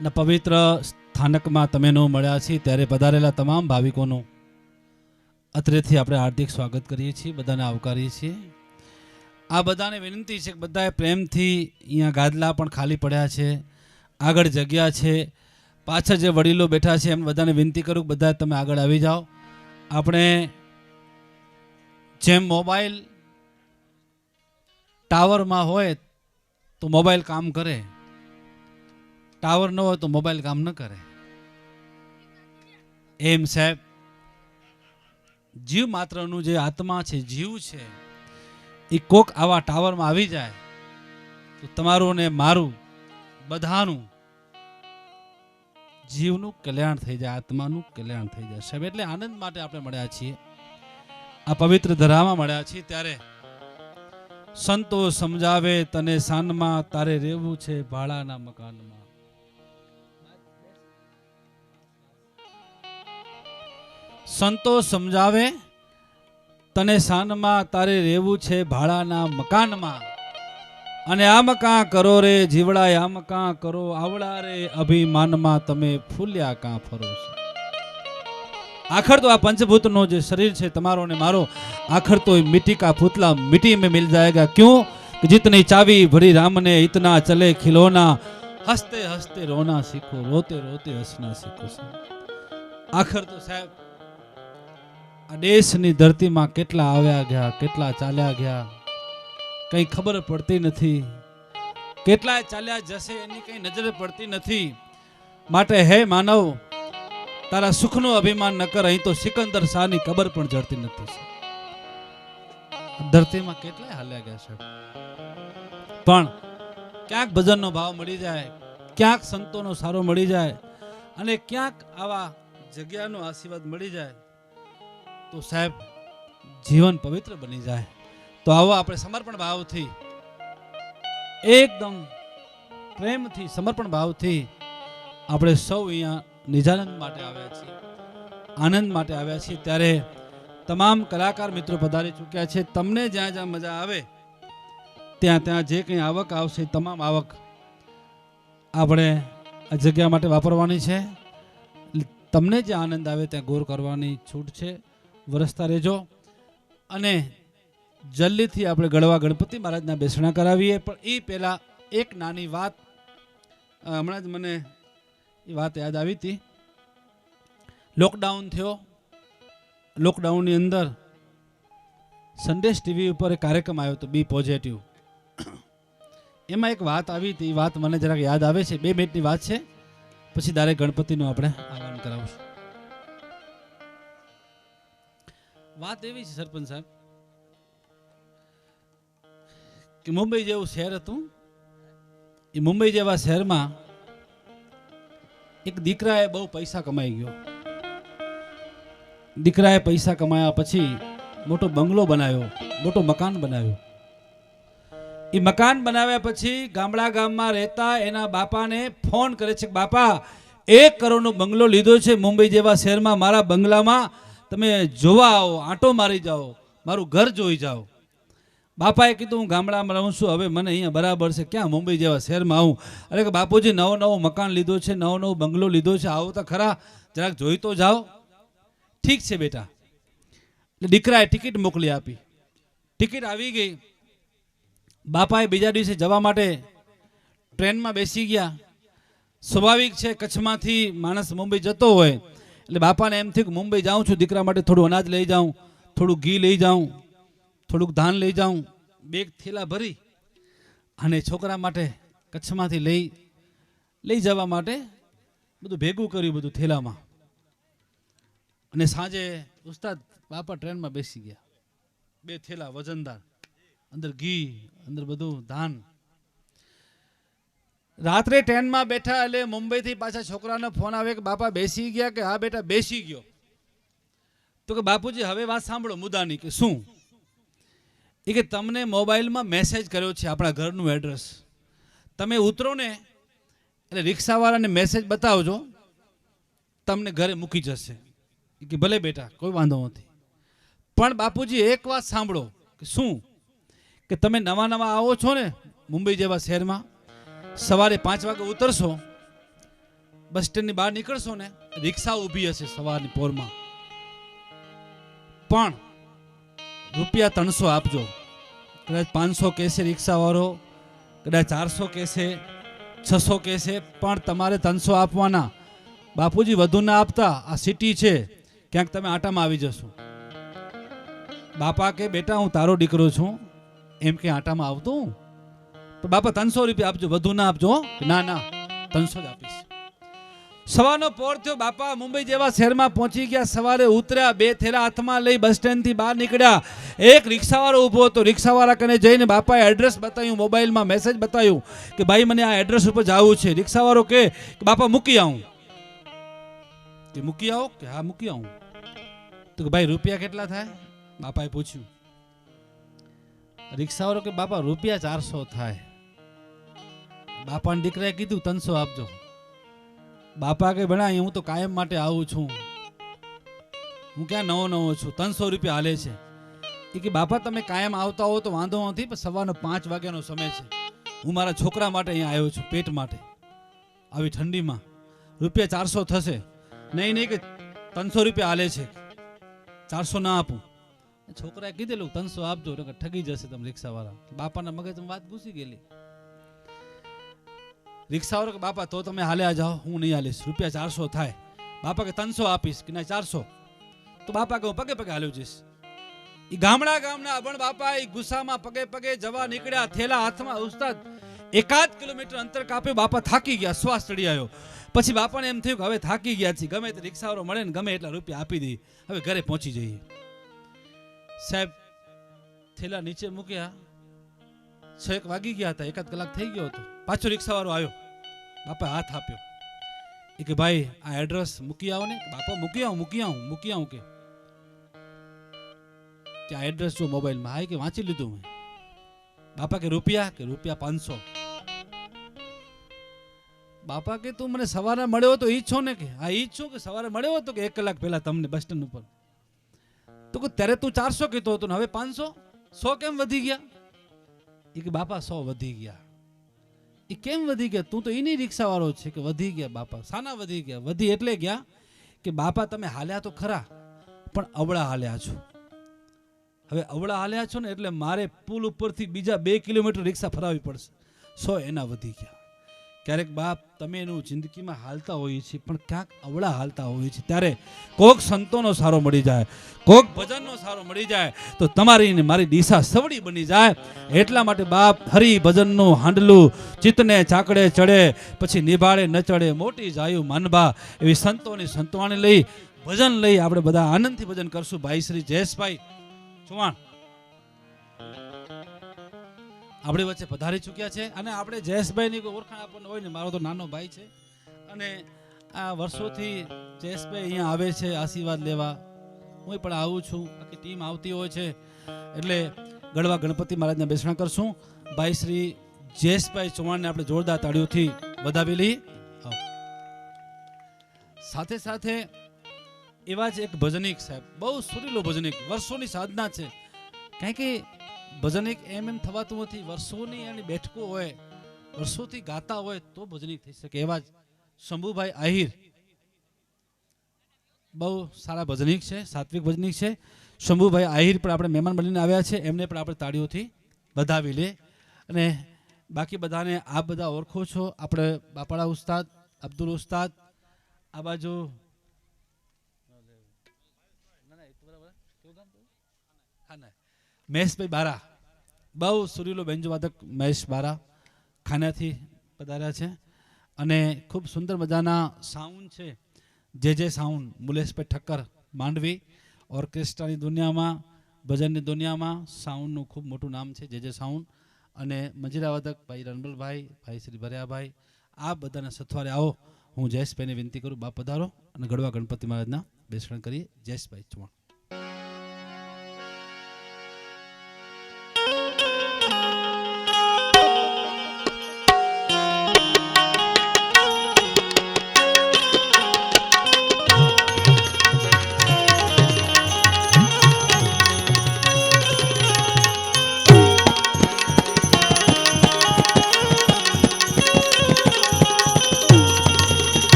ના પવિત્ર સ્થાનકમાં તમે નો મળ્યા છીએ ત્યારે પધારેલા તમામ ભાવિકોનું અત્રેથી આપણે હાર્દિક સ્વાગત કરીએ છીએ, બધાને આવકારીએ છીએ. આ બધાને વિનંતી છે કે બધાએ પ્રેમથી અહીંયા ગાદલા પણ ખાલી પડ્યા છે, આગળ જગ્યા છે, પાછળ જે વડીલો બેઠા છે એમ બધાને વિનંતી કરું કે બધા તમે આગળ આવી જાઓ. આપણે જેમ મોબાઈલ ટાવરમાં હોય તો મોબાઈલ કામ કરે, ટાવર ન હોય તો મોબાઈલ કામ ન કરે. એમ સાહેબ જીવ માત્રનું જે આત્મા છે, જીવ છે, એ કોક આવા ટાવરમાં આવી જાય તો તમારું ને મારું બધાનું જીવનું કલ્યાણ થઈ જાય, આત્માનું કલ્યાણ થઈ જાય સાહેબ. એટલે આનંદ માટે આપણે મળ્યા છીએ, આ પવિત્ર ધરામાં મળ્યા છીએ. ત્યારે સંતો સમજાવે તને સાનમાં, તારે રહેવું છે ભાડાના મકાનમાં. સંતો સમજાવે તને સાનમાં, તારે રહેવું છે ભાડાના મકાનમાં. અને આ મકાન કરો રે જીવડા, આ મકાન કરો આવડા રે અભિમાનમાં, તમે ફૂલ્યા કાં ફરો છો. આખર તો આ पंचभूतનો જે શરીર છે તમારો ને મારો, आखिर तो मिट्टी का पुतला मिट्टी में मिल जाएगा. क्यों कि जितनी चाबी भरी राम ने इतना चले खिलौना, हंसते हंसते रोना सीखो, रोते रोते हंसना सीखो. आखिर तो साहब આ દેશની ધરતીમાં કેટલા આવ્યા ગયા, કેટલા ચાલ્યા ગયા, કઈ ખબર પડતી નથી. કેટલા ચાલ્યા જશે એની કઈ નજર પડતી નથી. માટે હે માનવ, તારા સુખનું અભિમાન ન કર, અહીં તો સિકંદર શાહની કબર પણ જડતી નથી. ધરતીમાં કેટલા હાલ્યા ગયા છે, પણ ક્યાંક ભજનનો ભાવ મળી જાય, ક્યાંક સંતોનો સારો મળી જાય, અને ક્યાંક આવા જગ્યાનો આશીર્વાદ મળી જાય તો સાહેબ જીવન પવિત્ર બની જાય. તો આવો આપણે સમર્પણ ભાવથી, એકદમ પ્રેમથી, સમર્પણ ભાવથી આપણે સૌ અહીંયા નિજાનંદ માટે આવ્યા છીએ, આનંદ માટે આવ્યા છીએ. ત્યારે તમામ કલાકાર મિત્રો પધારી ચૂક્યા છે. તમને જ્યાં જ્યાં મજા આવે ત્યાં ત્યાં જે કંઈ આવક આવશે તમામ આવક આપણે આ જગ્યા માટે વાપરવાની છે. તમને જે આનંદ આવે ત્યાં ગોર કરવાની છૂટ છે. વરસતા રહેજો. અને જલ્દીથી આપણે ગળવા ગણપતિ મહારાજના બેસણા કરાવીએ. પણ એ પહેલાં એક નાની વાત, હમણાં જ મને એ વાત યાદ આવી હતી. લોકડાઉન થયો, લોકડાઉનની અંદર સંદેશ ટીવી ઉપર એક કાર્યક્રમ આવ્યો હતો, બી પોઝિટિવ. એમાં એક વાત આવી હતી, એ વાત મને જરાક યાદ આવે છે. 2 મિનિટની વાત છે, પછી ડાયરેક્ટ ગણપતિનું આપણે આગમન કરાવશું. વાત એવી છે સરપંચ સાહેબ કે મુંબઈ જેવું શહેર હતું. એ મુંબઈ જેવા શહેરમાં એક દીકરાએ બહુ પૈસા કમાઈ ગયો. દીકરાએ પૈસા કમાયા પછી મોટો બંગલો બનાવ્યો, મોટો મકાન બનાવ્યો. એ મકાન બનાવ્યા પછી ગામડા ગામમાં રહેતા એના બાપાને ફોન કરે છે કે બાપા 1 કરોડનો બંગલો લીધો છે મુંબઈ જેવા શહેરમાં, મારા બંગલામાં તમે જોવા આવો, આંટો મારી જાઓ, મારું ઘર જોઈ જાઓ. બાપાએ કીધું હું ગામડામાં રહું છું, હવે મને અહીંયા બરાબર છે, ક્યાં મુંબઈ જેવા શહેરમાં આવું. અરે કે બાપુજી નવો મકાન લીધો છે, નવો બંગલો લીધો છે, આવો તો ખરા, જરાક જોઈ તો જાઓ. ઠીક છે બેટા. એટલે દીકરાએ ટિકિટ મોકલી આપી. ટિકિટ આવી ગઈ. બાપાએ બીજા દિવસે જવા માટે ટ્રેનમાં બેસી ગયા. સ્વાભાવિક છે, કચ્છમાંથી માણસ મુંબઈ જતો હોય એટલે બાપાને એમ થયું કે મુંબઈ જાઉં છું, દીકરા માટે થોડું અનાજ લઈ જાઉં, થોડું ઘી લઈ જાઉં, થોડુંક ધાન લઈ જાઉં. 2 થેલા ભરી અને છોકરા માટે કચ્છમાંથી લઈ જવા માટે બધું ભેગું કર્યું, બધું થેલામાં. અને સાંજે ઉસ્તાદ બાપા ટ્રેનમાં બેસી ગયા. 2 થેલા વજનદાર, અંદર ઘી, અંદર બધું ધાન. રાત્રે ટ્રેનમાં બેઠા એટલે મુંબઈથી પાછા છોકરાનો ફોન આવે કે બાપા બેસી ગયા? કે હા બેટા બેસી ગયો. તો કે બાપુજી હવે વાત સાંભળો મુદ્દાની. કે શું? એ કે તમને મોબાઈલમાં મેસેજ કર્યો છે આપણા ઘરનું એડ્રેસ, તમે ઉતરો ને એટલે રિક્ષાવાળાને મેસેજ બતાવજો, તમને ઘરે મૂકી જશે. એ કે ભલે બેટા કોઈ વાંધો નથી. પણ બાપુજી એક વાત સાંભળો. કે શું? કે તમે નવા આવો છો ને મુંબઈ જેવા શહેરમાં, સવારે 5 વાગે ઉતરશો બસ સ્ટેન્ડની બહાર નીકળશો ને, રિક્ષા ઊભી હશે સવારની પોરમાં, પણ રૂપિયા 300 આપજો. કદાચ 500 કહેશે રિક્ષાવાળો, કદાચ 400 કહેશે, 600 કહેશે, પણ તમારે 300 આપવાના. બાપુજી વધુ ના આપતા, આ સિટી છે, ક્યાંક તમે આટામાં આવી જશો. બાપા કે બેટા હું તારો દીકરો છું, એમ કે આટામાં આવતો હું, તો બાપા 300 રૂપિયા આપજો, વધુ ના આપજો. ના ના 300 જ આપીશ. સવારનો પોર થયો, બાપા મુંબઈ જેવા શહેરમાં પહોંચી ગયા. સવારે ઉતર્યા, 2 થેલા હાથમાં લઈ બસ સ્ટેન્ડથી બહાર નીકળ્યા. એક રિક્ષાવાળો ઊભો હતો. રિક્ષાવાળા કને જઈને બાપાએ એડ્રેસ બતાવ્યું, મોબાઈલમાં મેસેજ બતાવ્યું કે ભાઈ મને આ એડ્રેસ ઉપર જવું છે. રિક્ષાવાળો કે બાપા મૂકી આવું. કે મૂકી આવો? કે હા મૂકી આવું. તો કે ભાઈ રૂપિયા કેટલા થાય? બાપાએ પૂછ્યું. રિક્ષાવાળો કે બાપા રૂપિયા 400 થાય. બાપાના દીકરાએ કીધું 300 આપજો. બાપા કે ભણા હું તો કાયમ માટે આવું છું, હું ક્યાં નવો છું, 300 રૂપિયા હાલે છે. એ કે બાપા તમે કાયમ આવતા હો તો વાંધો નથી, પણ સવારનો 5 વાગ્યાનો સમય છે, હું મારા છોકરા માટે અહીંયા આવ્યો છું, પેટ માટે, આવી ઠંડીમાં રૂપિયા 400 થશે નહીં કે 300 રૂપિયા હાલે છે, 400 ના આપું. છોકરાએ કીધેલું 300 આપજો, ઠગી જશે તમે રિક્ષાવાળા. બાપાના મગજમાં વાત ઘૂસી ગયેલી. રિક્ષાવાળો કે બાપા તો તમે હાલ્યા જાઓ, હું નહીં હાલીશ, રૂપિયા 400 થાય. બાપા કે 300 આપીશ. કે ના 400. તો બાપા કે હું પગે પગે હાલ્યો જઈશ. એ ગામના અભણ બાપા એ ગુસ્સામાં પગે પગે જવા નીકળ્યા. થેલા હાથમાં. ઉસ્તાદ 1 કિલોમીટર અંતર કાપ્યું. બાપા થાકી ગયા, શ્વાસ ચડી આવ્યો. પછી બાપાને એમ થયું કે હવે થાકી ગયા છે, ગમે તે રિક્ષાવાળો મળે ને ગમે એટલા રૂપિયા આપી દઈએ, હવે ઘરે પહોંચી જઈએ. સાહેબ થેલા નીચે મૂક્યા. 6 વાગી ગયા હતા, 1 કલાક થઈ ગયો હતો. પાછો રિક્ષાવાળો આવ્યો. બાપા હાથ આપ્યો. એ કે ભાઈ આ એડ્રેસ મૂકી આવો ને. બાપા મૂકી આવું કે આ એડ્રેસ જો મોબાઈલમાં. હા કે વાંચી લીધું મેં. બાપા કે રૂપિયા? કે રૂપિયા 500. બાપા કે તું મને સવારે મળ્યો હતો ઈ છો ને? કે હા ઈ છું. કે સવારે મળ્યો હતો કે 1 કલાક પહેલા તમને બસ સ્ટેન્ડ ઉપર? તો કે ત્યારે તું 400 કીધો હતો ને હવે 500? 100 કેમ વધી ગયા? એ કે બાપા 100 વધી ગયા. એ કેમ વધી ગયા? તું તો એની રિક્ષા વાળો છે. કે વધી ગયા. બાપા સાના વધી ગયા? વધી એટલે ગયા કે બાપા તમે હાલ્યા તો ખરા, પણ અવળા હાલ્યા છો. હવે અવળા હાલ્યા છો ને એટલે મારે પુલ ઉપરથી બીજા 2 કિલોમીટર રિક્ષા ફરાવવી પડશે. 100 એના વધી ગયા. ક્યારેક બાપ તમે એનું જિંદગીમાં હાલતા હોઈએ છીએ, પણ ક્યાંક અવળા હાલતા હોઈએ છીએ, ત્યારે કોક સંતોનો સારો મળી જાય, કોક ભજનનો સારો મળી જાય તો તમારી ને મારી દિશા સવડી બની જાય. એટલા માટે બાપ હરિ ભજનનું હાંડલું ચિત્તને ચાકડે ચડે, પછી નિભાડે ન ચડે મોટી જાયું માનભા. એવી સંતોની સંતવાણી લઈ ભજન લઈ આપણે બધા આનંદથી ભજન કરશું. ભાઈ શ્રી જયેશભાઈ ચૌહાણ આપણી વચ્ચે પધારી ચૂક્યા છે. અને આપણે જયેશભાઈની કોઈ ઓળખાણ આપણને હોય ને, મારો તો નાનો ભાઈ છે અને આ વર્ષોથી જયેશભાઈ અહીંયા આવે છે આશીર્વાદ લેવા. હું પણ આવું છું, આખી ટીમ આવતી હોય છે. એટલે ગળવા ગણપતિ મહારાજને બેસણા કરશું. ભાઈ શ્રી જયેશભાઈ ચૌહાણને આપણે જોરદાર તાળીઓથી વધાવી લઈએ. સાથે સાથે એવા જ એક ભજનિક સાહેબ, બહુ સુરીલો ભજનિક, વર્ષોની સાધના છે. કારણ કે ભજનિક એમ થવાતું નથી, વર્ષોની એની બેઠકો હોય, વર્ષોથી ગાતા હોય તો ભજનિક થઈ શકે. એવા જ શંભુભાઈ આહિર બહુ સારા ભજનિક છે, સાત્વિક ભજનિક છે. શંભુભાઈ આહિર પણ આપણે મહેમાન બનીને આવ્યા છે, એમને પણ આપણે તાળીઓથી વધાવી લે. અને બાકી બધાને આપ બધા ઓળખો છો, આપણે બાપાડા ઉસ્તાદ, અબ્દુલ ઉસ્તાદ, આ બાજુ મહેશભાઈ બારા, બહુ સુરીલો બેન્જો વાદક મહેશ બારા ખાનાથી પધાર્યા છે. અને ખૂબ સુંદર મજાના સાઉન્ડ છે, જે સાઉન્ડ મુલેશભાઈ ઠક્કર માંડવી. ઓર્કેસ્ટ્રાની દુનિયામાં, ભજનની દુનિયામાં સાઉન્ડનું ખૂબ મોટું નામ છે, જે સાઉન્ડ. અને મંજીરા વાદક ભાઈ રણબલભાઈ, ભાઈ શ્રી ભર્યાભાઈ, આ બધાના સથવારે આવો. હું જયેશભાઈને વિનંતી કરું, બાપ પધારો અને ગળવા ગણપતિ મહારાજના બેસણ કરીએ. જયેશભાઈ ચૌહાણ.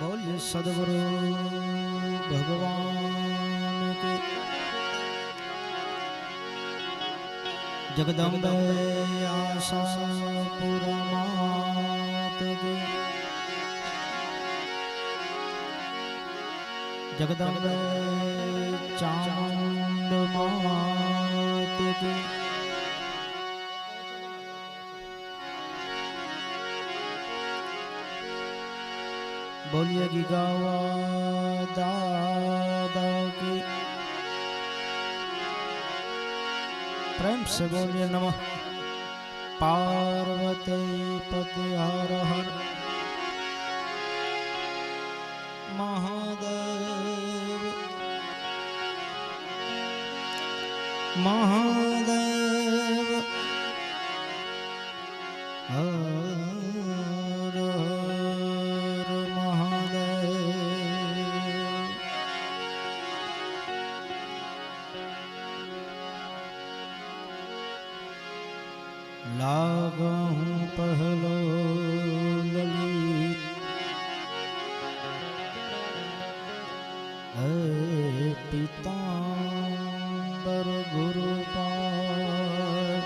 बोलिए सदगुरु भगवान की जगदम्बे आशापुर मात की जगदम्बे चामुंड मात की बोलिए गिगावा दादा की प्रेम से बोलिए नमः पार्वती पति हर हर महादेव महादेव हर हर महादेव। लागहूं पहलो ललित पीतांबर गुरुपाद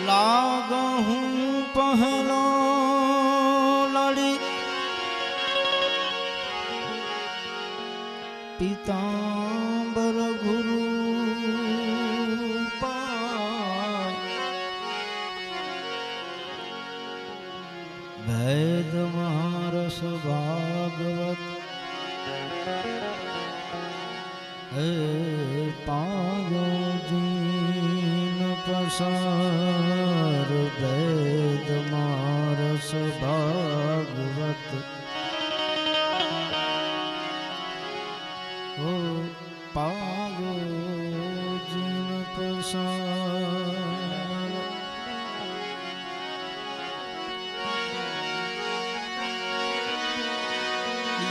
लागहूं पहलो लड़ी पीतांबर गुरुपाद वेद महारस भागवत पायो जीन पसार वेद महारस भागवत ओ पायो जीन पसार।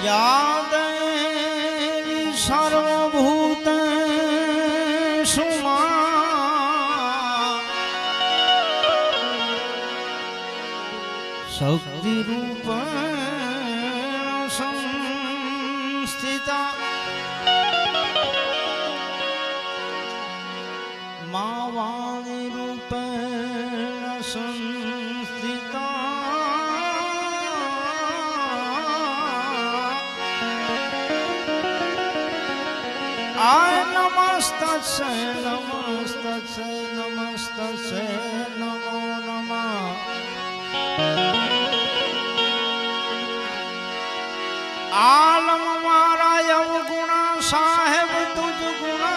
यादेवी सर्वभूतेषु शक्तिरूपेण संस्थिता मा वाणीरूपेण संस्थिता आय नमस्तस्यै नमस्तस्यै नमस्तस्यै नमो नमः। आलम मारा अवगुणा साहेब तुझ गुणा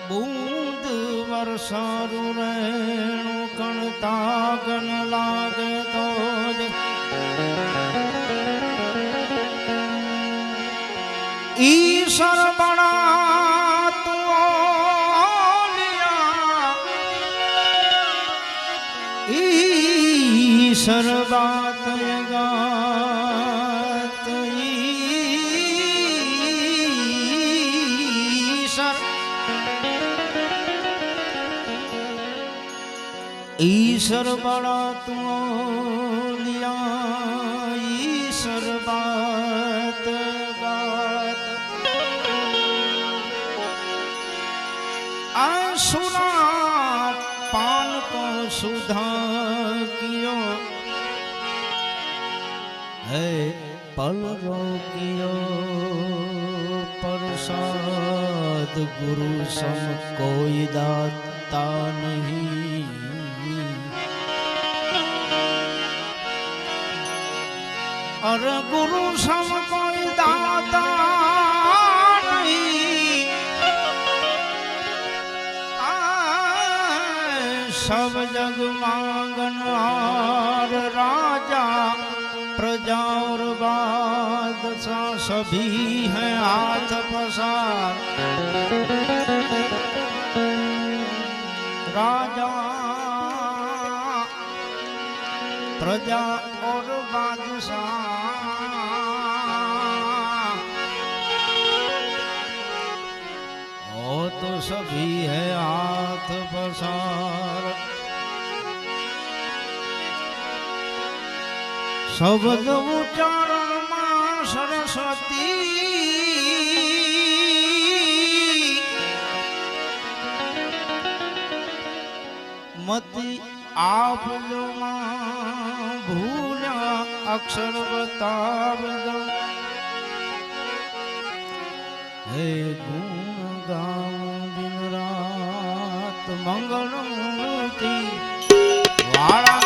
बूंद वर्षारु रेणु कणतागन लागे तो ईश्वर बड़ा तू लिया ईश्वर बात गात ईश्वर बड़ा तू लिया ईश्वर बात गात सुना पान को सुधा कियो है पल रोकियो प्रसाद गुरु सम कोई दाता नहीं और गुरु सम कोई दाता सब जग मांगन हार राजा प्रजा और बादशाह सभी हैं हाथ पसार राजा प्रजा और बादशाह हो तो सभी है हाथ पसार शब्द उच्चारण में सरस्वती मति आप जो मां भूला अक्षर बताव दो हे गुण गाऊं दिन रात मंगल मूर्ति वाला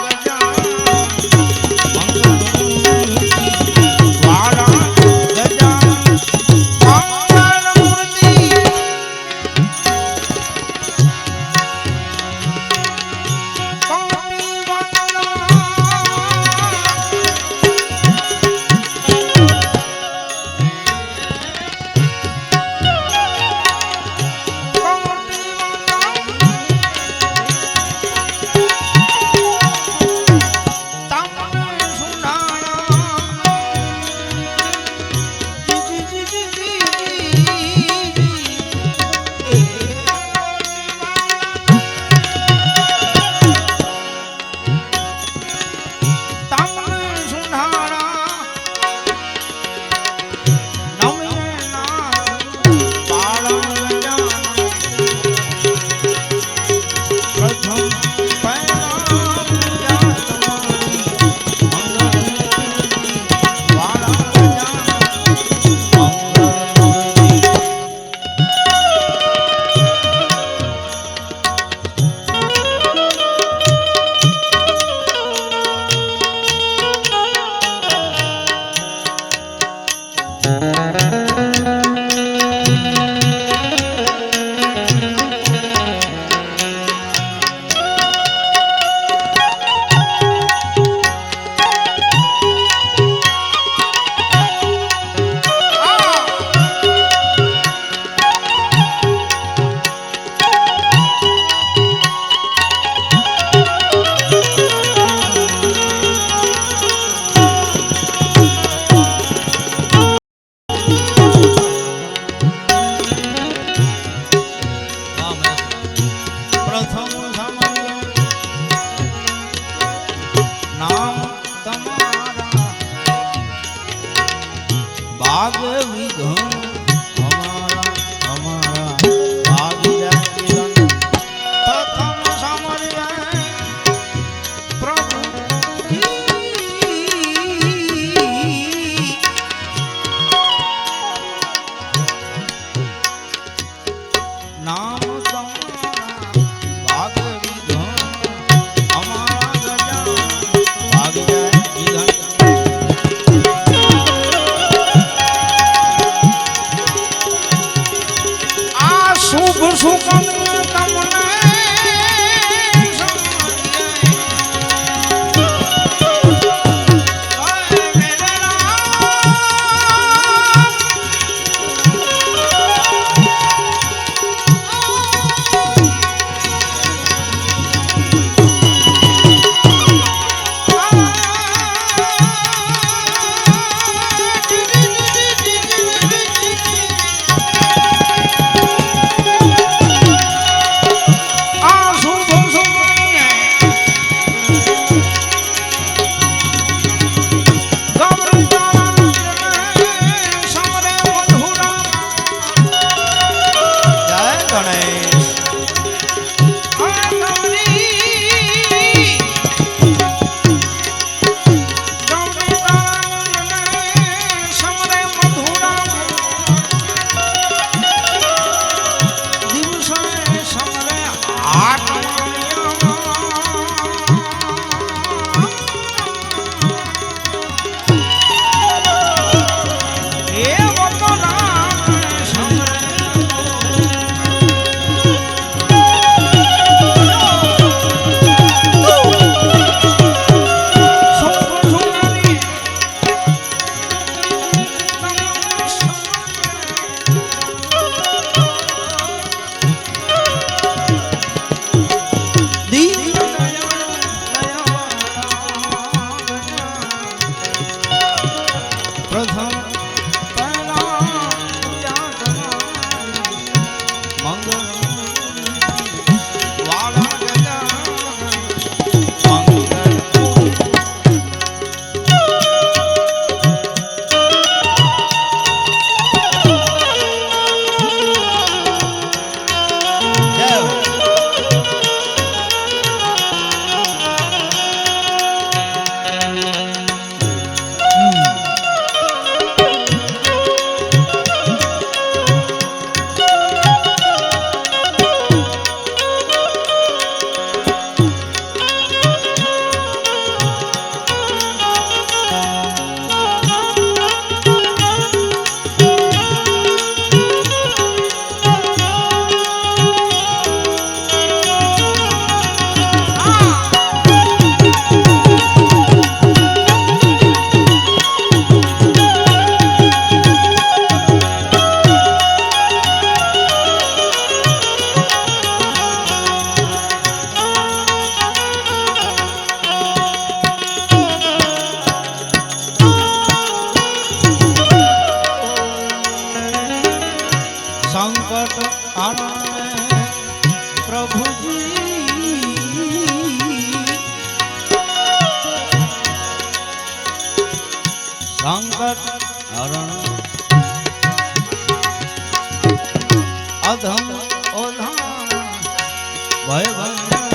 संकट हरण प्रभु जी संकट हरण अधम ओला भय संकट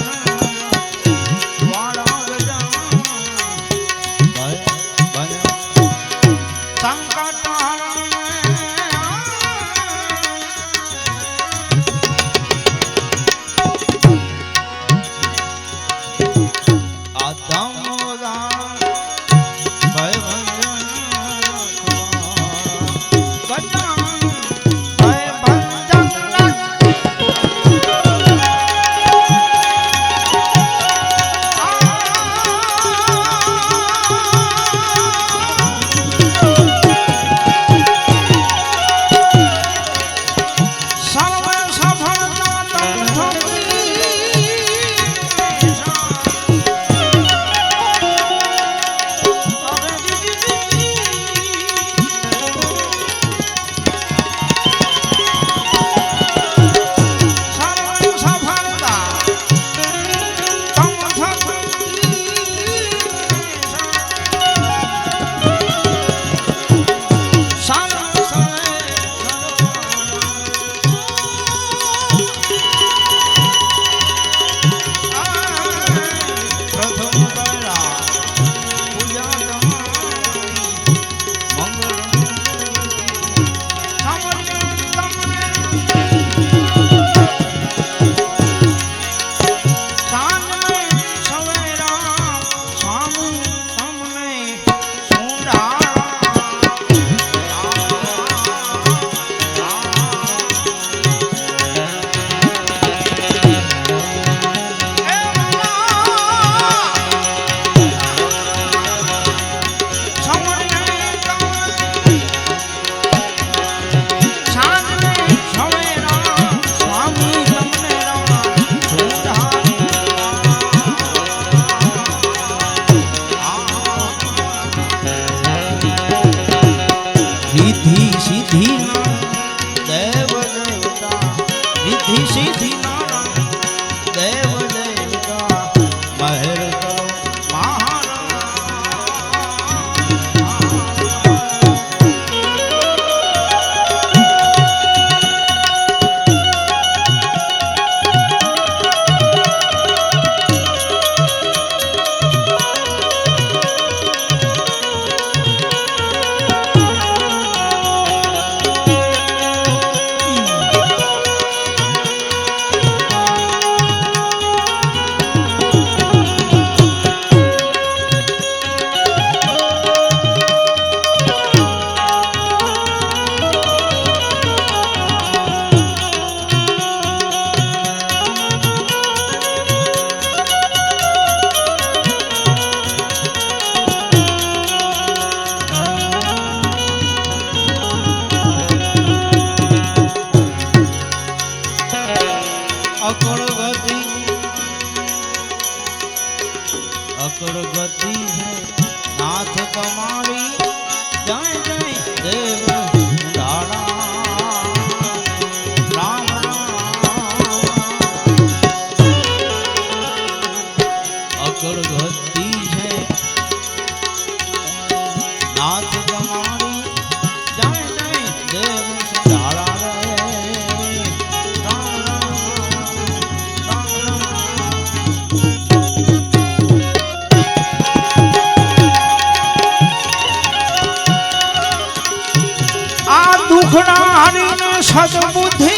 अकड़ गति है नाथ तुम्हारी जय जय देव लाला राम अकड़ गति है नाथ तुम्हारी जय जय देव लाला दुखड़ा हरिन सद्बुद्धि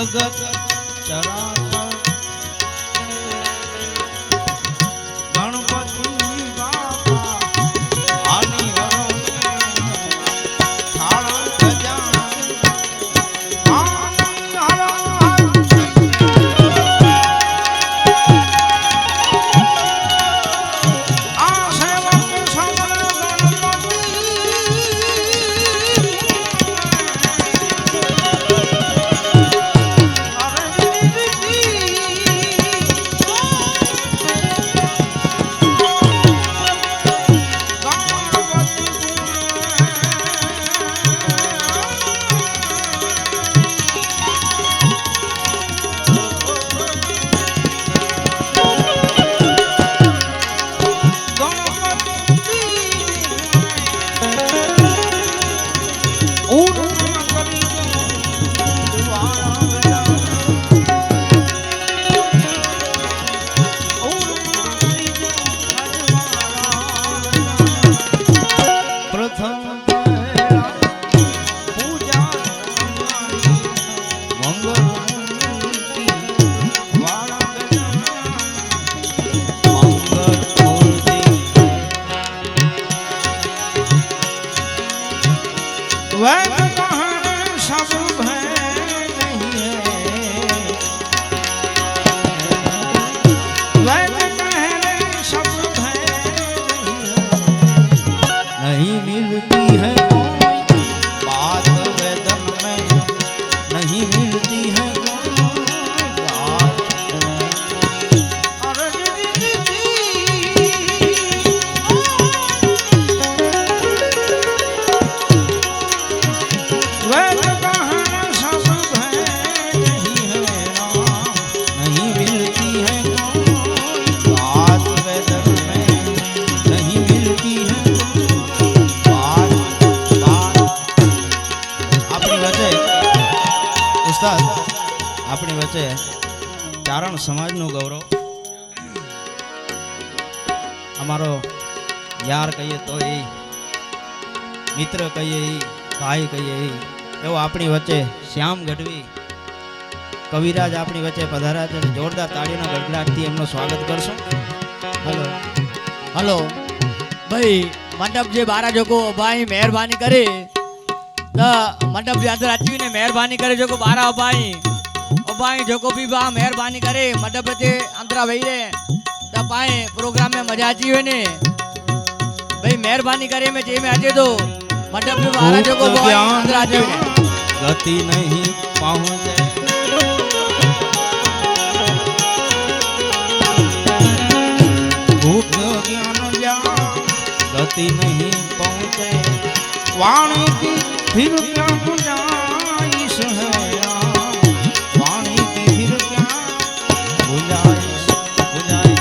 जगत चराचर गणपति बापा आनी नहीं मिलती है बात वेदन में, नहीं मिलती है अपनी वच्चे चारण समाज नु गौरव अमारो यार कहिए तो ये मित्र कहिए भाई कहिए एवं अपनी वच्चे श्याम गढ़वी कविराज अपनी वच्चे पधारा है। जोरदार ताड़ीओना गड़गड़ाटथी एमनो स्वागत करशो। हेलो हेलो भाई मंडप जे बारा जो को भाई मेहरबानी करे तो मंडप जे अंदर अची ने मेहरबानी करे जो को बारा भाई जो को भी बा मेहरबानी करे मंडप जे अंदर वही रे तो पाए प्रोग्राम में मजा अची वे ने भाई मेहरबानी करे में जे में अचे तो मंडप में बारा जो को भाई अंदर अची वे गति नहीं पहुंचे भूत ज्ञान ज्ञान गति नहीं पहुंचे वाणी की फिर क्या गुंजाइश है, वाणी की फिर क्या गुंजाइश गुंजाइश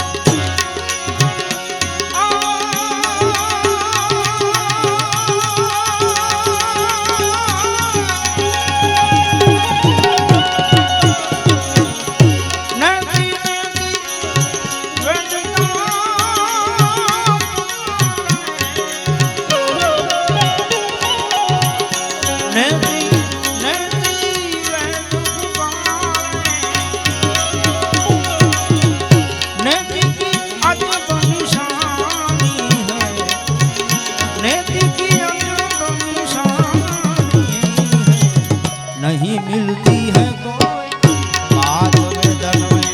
नहीं मिलती है कोई बात वेदन में।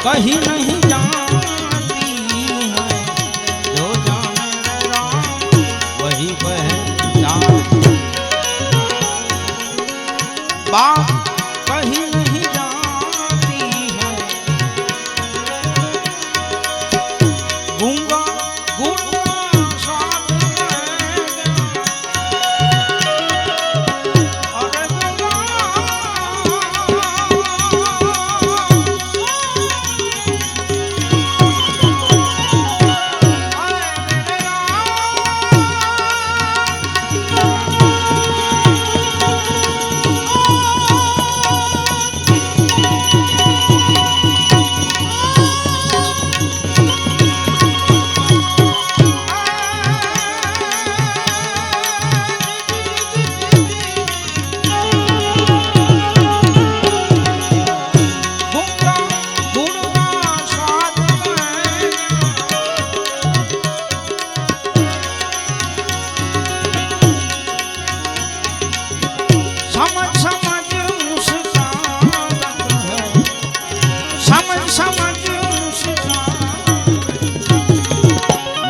कहीं नहीं जानती है, जो जाने राम वही पहचान। बात कहीं नहीं जानती है, गूंगा गूंगा साथ में, अरे गूंगा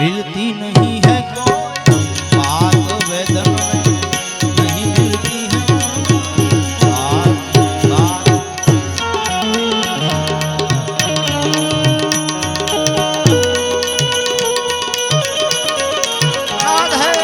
मिलती नहीं है कोई बात वेदन में, नहीं मिलती है बात बात। याद है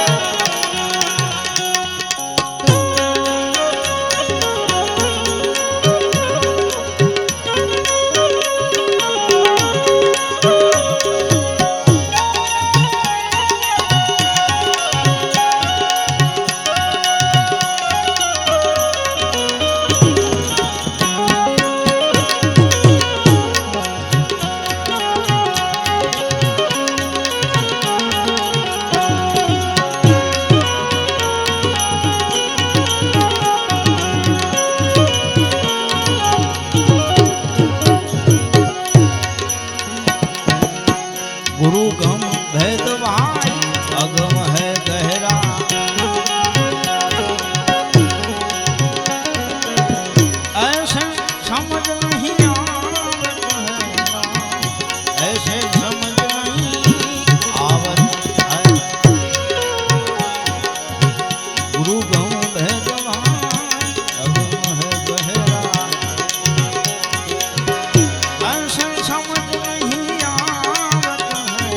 गुरु गम भेद भाई अगम है गहरा, ऐसे समझ नहीं आवत है, ऐसे समझ नहीं आवत है। गुरु गम भेद भाई अगम है गहरा, ऐसे समझ नहीं आवत है,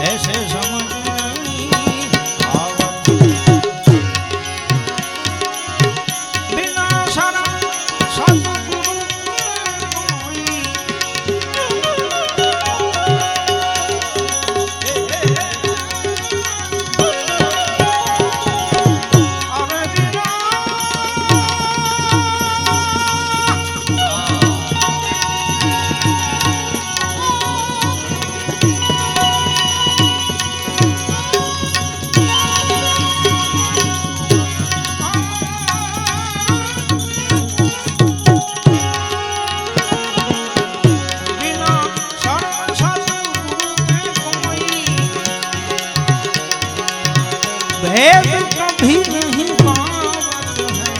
ऐसे समझ नहीं आवत। बिना शरण सतगुरु कोई, अरे बिना बिना शरण सतगुरु के कोई, भेद कभी नहीं पावत है,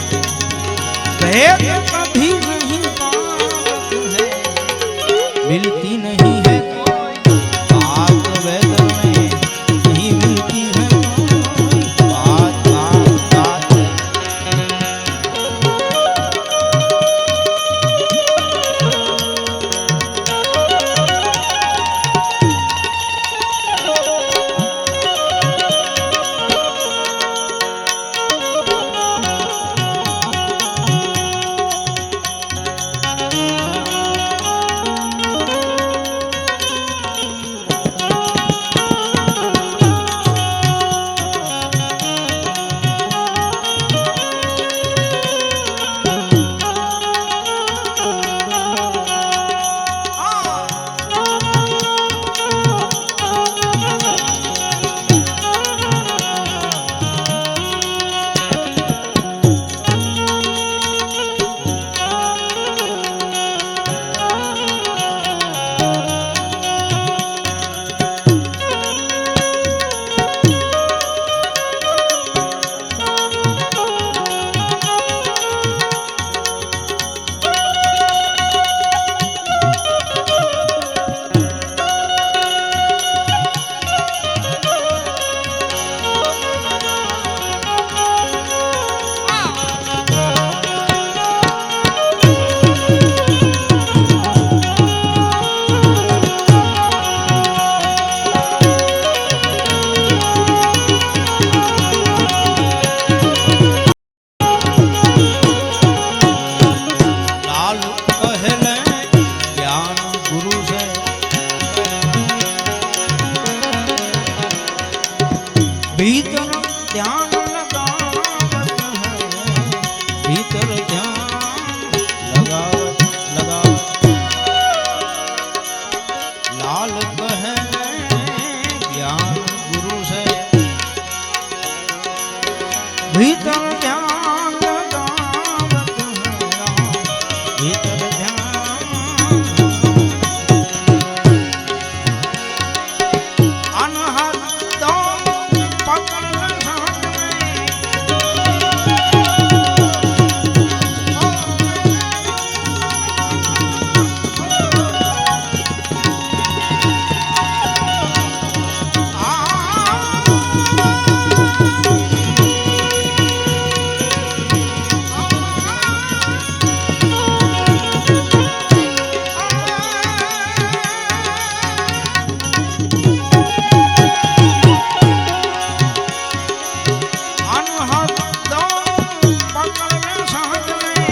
भेद कभी नहीं पावत है। मिलती नहीं है कोई बात वेदन में, नहीं मिलती है कोई बात बात बात। ध्यान लगावत है भीतर ध्यान लगावत लगावत लाल कहे ज्ञान गुरु से भीतर ध्यान लगावत है भीतर ध्यान अनहद दो पकड़ साथ में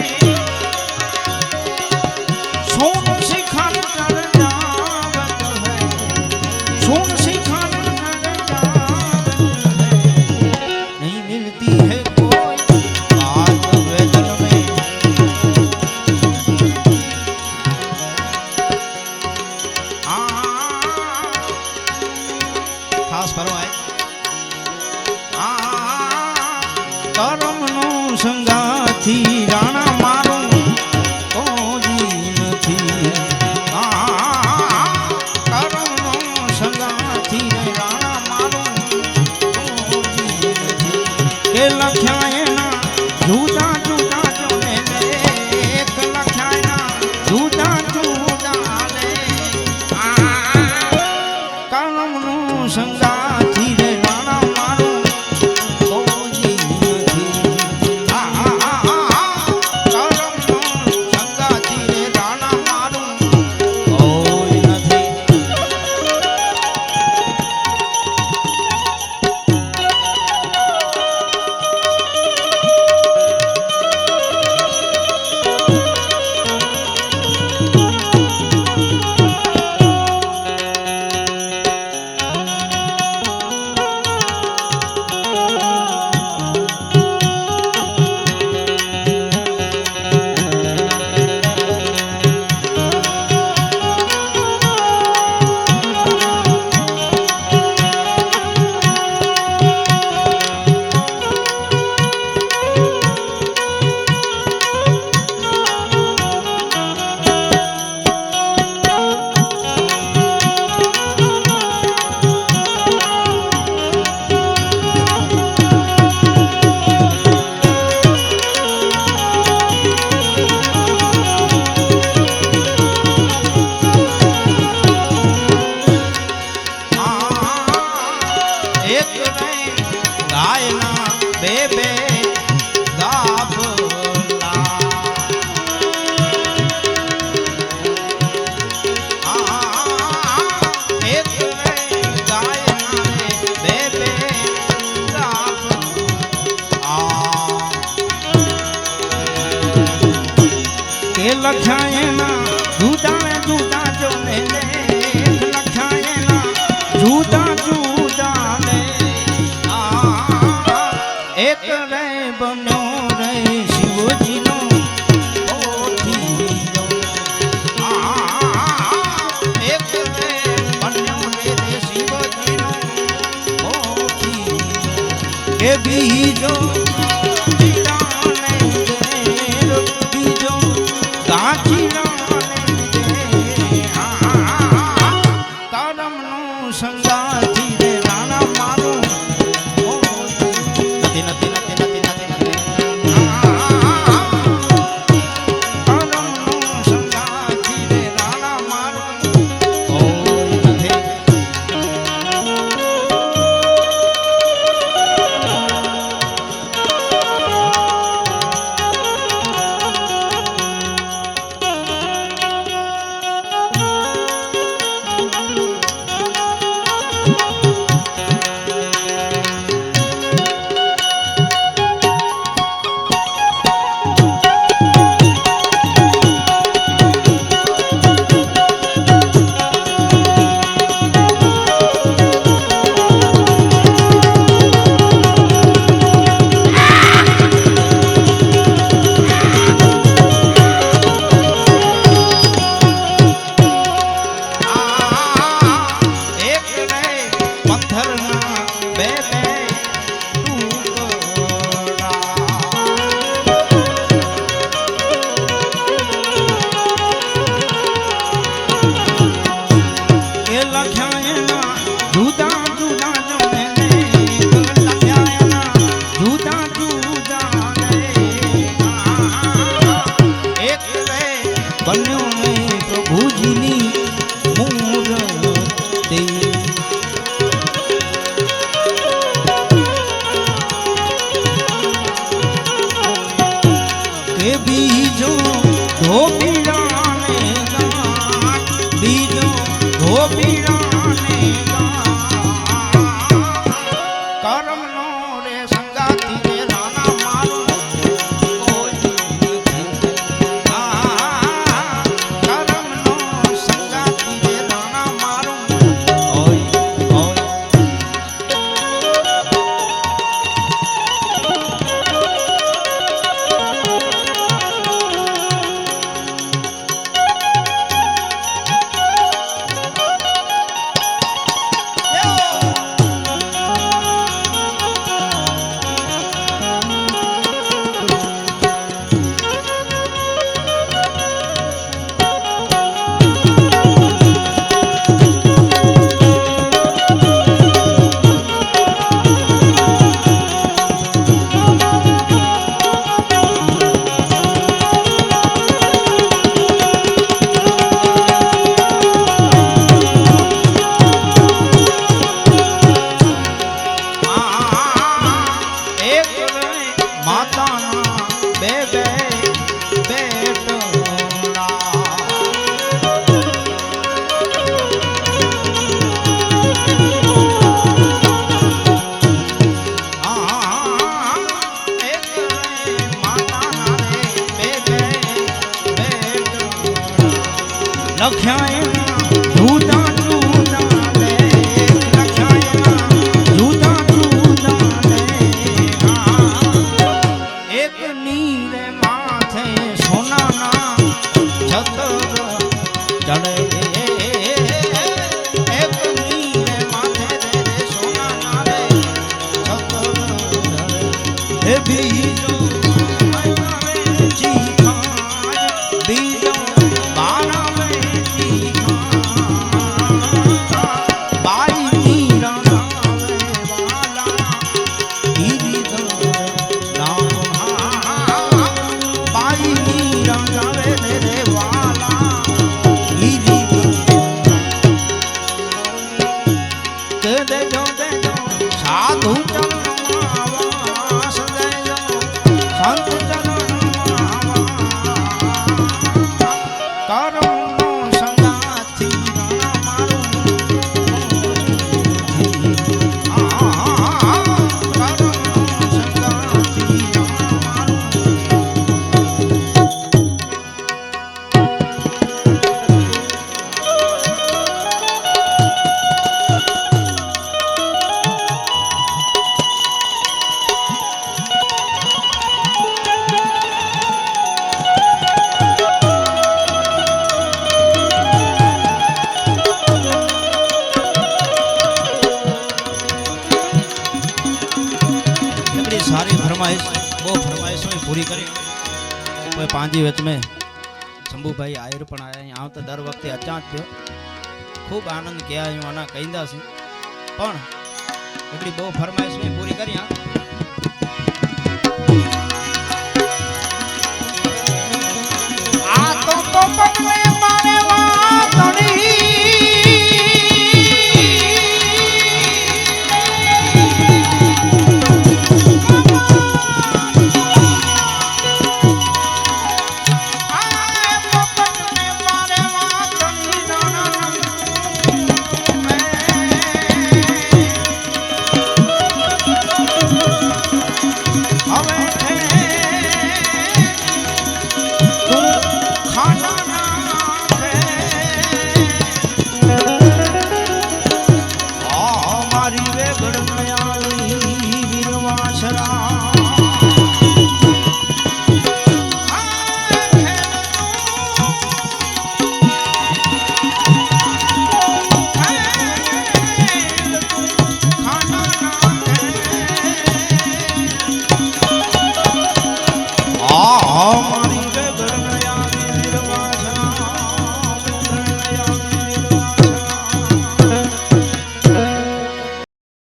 કરમનો સંગાથી રાણા મારું કોઈ નથી કરમનો સંગાથી રાણા મારું કોઈ નથી કે લખ્યા એના જુદા જુદા જોને એક લખ્યા એના જુદા જુદા લે કરમનો સંગાથી રે રાણા મારું લખાયેલા જુદા જુદા જોને લેખ લખાયેલા જુદા જુદા લે એક રે બન્યો રે શિવજીનો પોથીયો એક રે બન્યો રે શિવજીનો પોથીયો કે બીજો સંગાથી રે રાણા મારું નથી નથી નથી નથી નથી નથી સંગાથી રે રાણા મારું કોઈ નથી લખ્યા જુદા જુદા લેખ લખ્યા જુદા જુદા લેખ એક નીરે માથે સોનાના છત્ર ચડે એક નીરે માથે રે સોનાના રે છત્ર ચડે હે બીજો બીજો બારા સાધુ सारी फरमाइश वो फरमाइशों पूरी करी कोई पांजी वच में शंभू भाई आयर पण आया यहाँ तो दर वक्त अचानक थयो खूब आनंद किया आना कहींदा सी पण एकड़ी बो फरमाइश में पूरी करी आ तो पगले मारे वातड़ी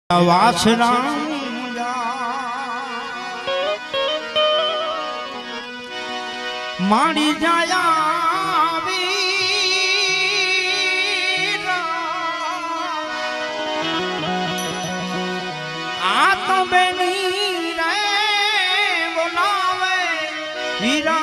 वासना माड़ी जाया आ तो बेनी रे बोलावे वीरा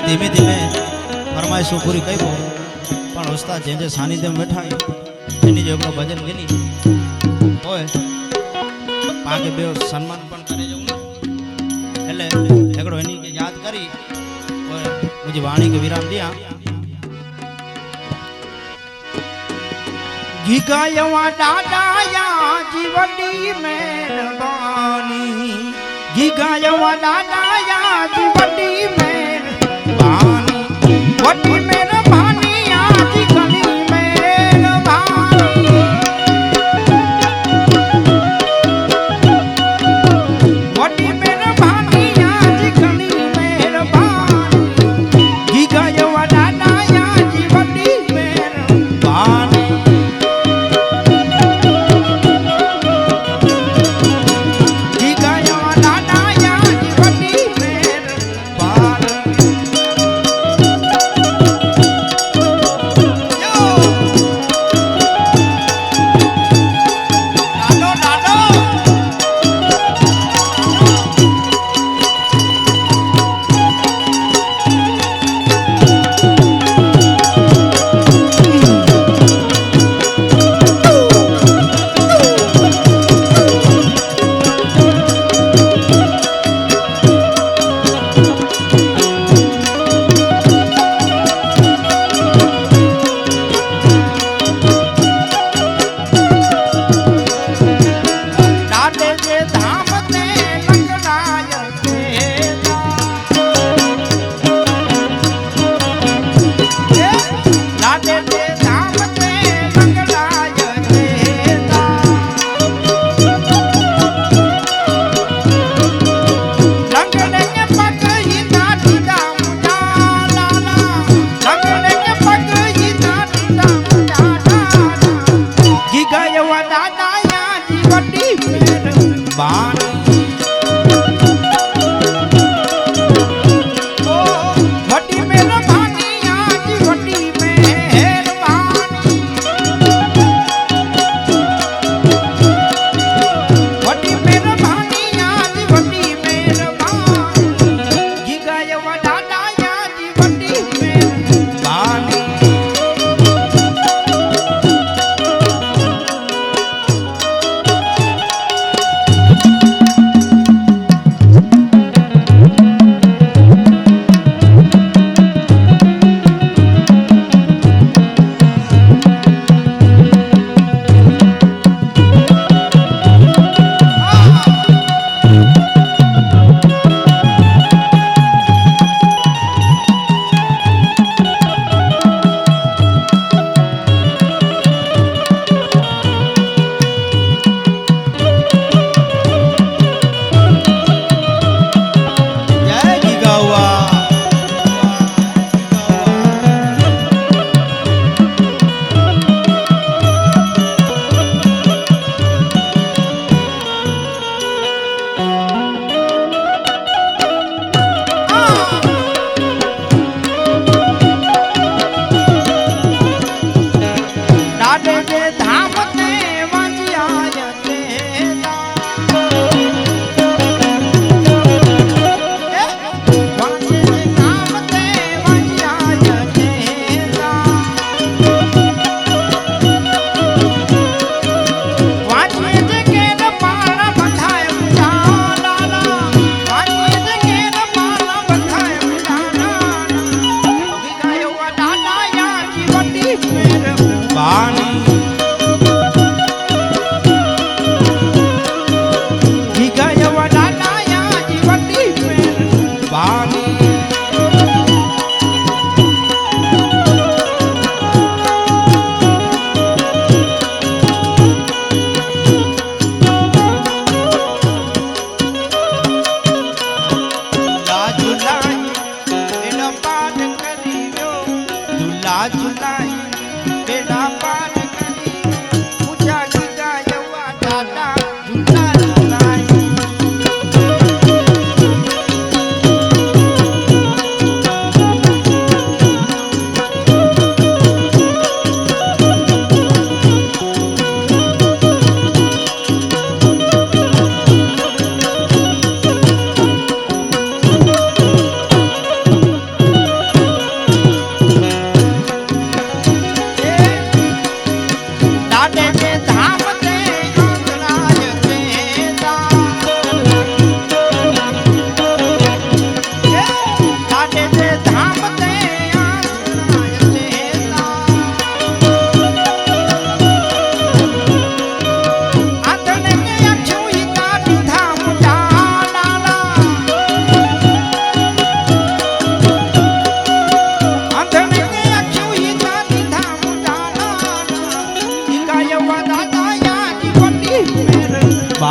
ધીમે ધીમે ફરમાઈશો પૂરી કરી પણ ઉસ્તાદ જે સાનિધ્યમાં બેઠા એની જે આપણો ભજન ગેલી હોય પાકે બે સન્માન પણ કરે જવું એટલે એકડો એની કે યાદ કરી હોય મુझे वाणी के विराम दिया ગીગાયવા દાદાયા જીવડી મહેરબાની ગીગાયવા દાદાયા જીવડી મહેરબાની વટી મહેરબાની આજી ઘણી મહેરબાની વટી મહેરબાની આજી ઘણી મહેરબાની ગીગાયવા દાદાયા જીવડી મહેરબાની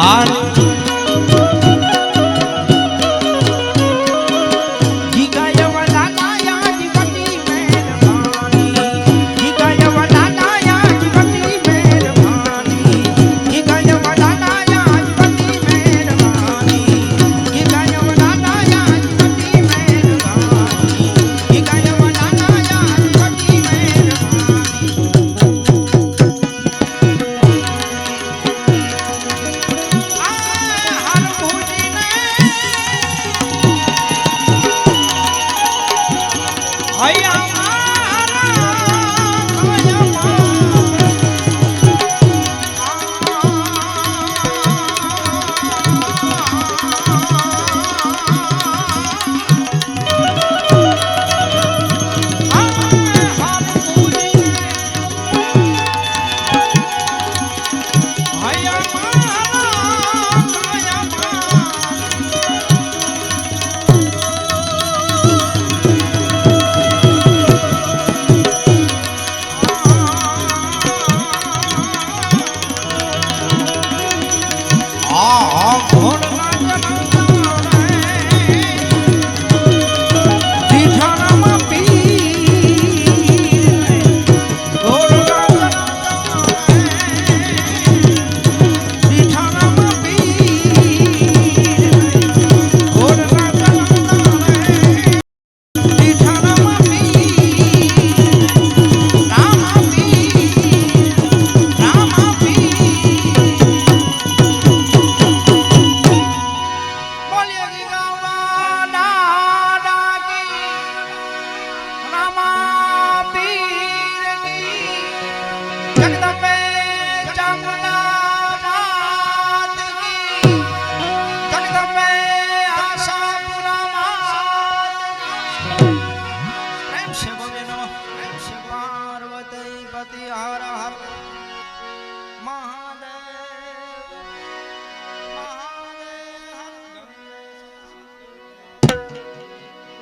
पार्वती पति हर हर महा